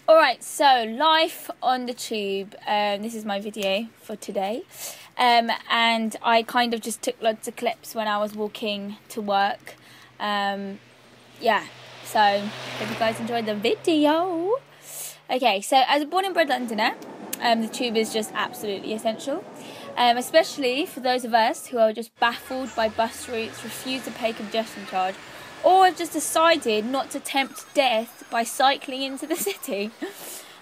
Alright, so life on the tube. This is my video for today. And I kind of just took lots of clips when I was walking to work. Yeah, so hope you guys enjoyed the video. Okay, so as a born and bred Londoner, the tube is just absolutely essential. Especially for those of us who are just baffled by bus routes, refuse to pay congestion charge, or have just decided not to tempt death by cycling into the city.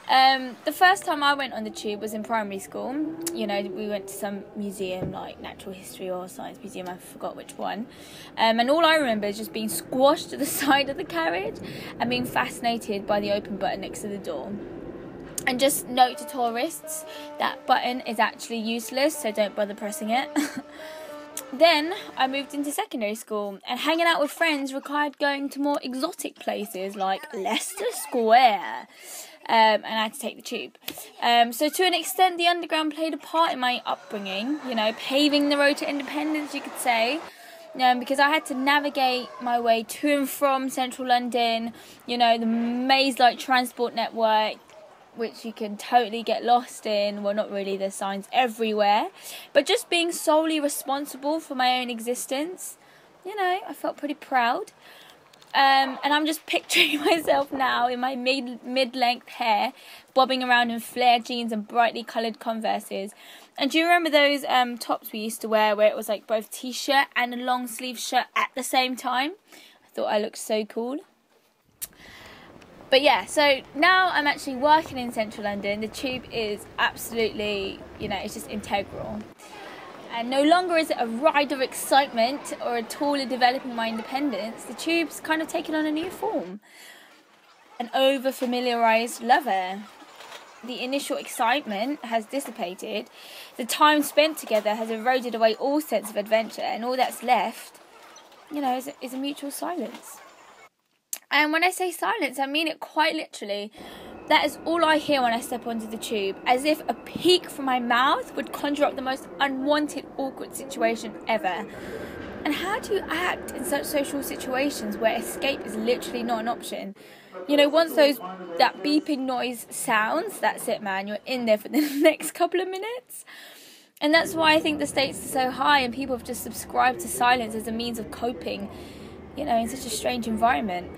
The first time I went on the tube was in primary school. You know, we went to some museum, like natural history or science museum, I forgot which one. And all I remember is just being squashed to the side of the carriage and being fascinated by the open button next to the door. And just note to tourists, that button is actually useless, so don't bother pressing it. Then I moved into secondary school, and hanging out with friends required going to more exotic places like Leicester Square, and I had to take the tube. So to an extent, the Underground played a part in my upbringing, you know, paving the road to independence, you could say. Because I had to navigate my way to and from central London, you know, the maze-like transport network, which you can totally get lost in. Well, not really, there's signs everywhere, but just being solely responsible for my own existence, you know, I felt pretty proud. And I'm just picturing myself now in my mid-length hair, bobbing around in flared jeans and brightly coloured Converses. And do you remember those tops we used to wear where it was like both t-shirt and a long sleeve shirt at the same time? I thought I looked so cool. But yeah, so now I'm actually working in central London. The tube is absolutely, you know, it's just integral. And no longer is it a ride of excitement or a tool in developing my independence. The tube's kind of taken on a new form. An over-familiarised lover. The initial excitement has dissipated. The time spent together has eroded away all sense of adventure. And all that's left, you know, is a mutual silence. And when I say silence, I mean it quite literally. That is all I hear when I step onto the tube, as if a peak from my mouth would conjure up the most unwanted, awkward situation ever. And how do you act in such social situations where escape is literally not an option? You know, once that beeping noise sounds, that's it, man. You're in there for the next couple of minutes. And that's why I think the stakes are so high and people have just subscribed to silence as a means of coping, you know, in such a strange environment.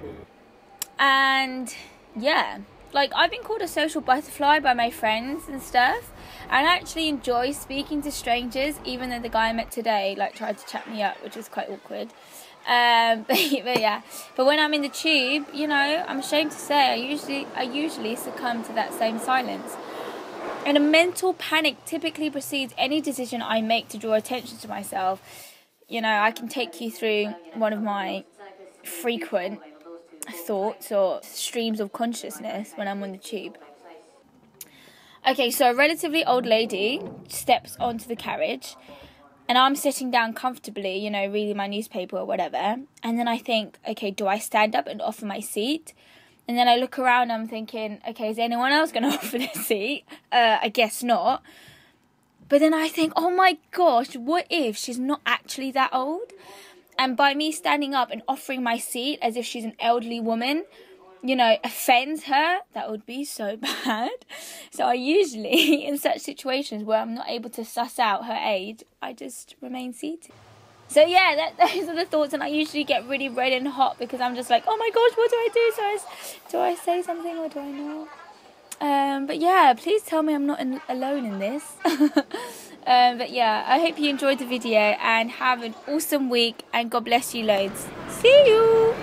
And yeah, like, I've been called a social butterfly by my friends and stuff, and I actually enjoy speaking to strangers, even though the guy I met today like tried to chat me up, which was quite awkward. But yeah, but when I'm in the tube, you know, I'm ashamed to say I usually succumb to that same silence. And a mental panic typically precedes any decision I make to draw attention to myself. You know, I can take you through one of my frequent thoughts or streams of consciousness when I'm on the tube. Okay, so a relatively old lady steps onto the carriage, and I'm sitting down comfortably, you know, reading my newspaper or whatever, and then I think, okay, do I stand up and offer my seat? And then I look around, I'm thinking, okay, is anyone else going to offer their seat? I guess not. But then I think, oh my gosh, what if she's not actually that old? And by me standing up and offering my seat as if she's an elderly woman, you know, offends her, that would be so bad. So I usually, in such situations where I'm not able to suss out her age, I just remain seated. So yeah, those are the thoughts, and I usually get really red and hot because I'm just like, oh my gosh, what do I do? Do I say something or do I not? But yeah, please tell me I'm not alone in this. But yeah, I hope you enjoyed the video and have an awesome week, and God bless you loads. See you!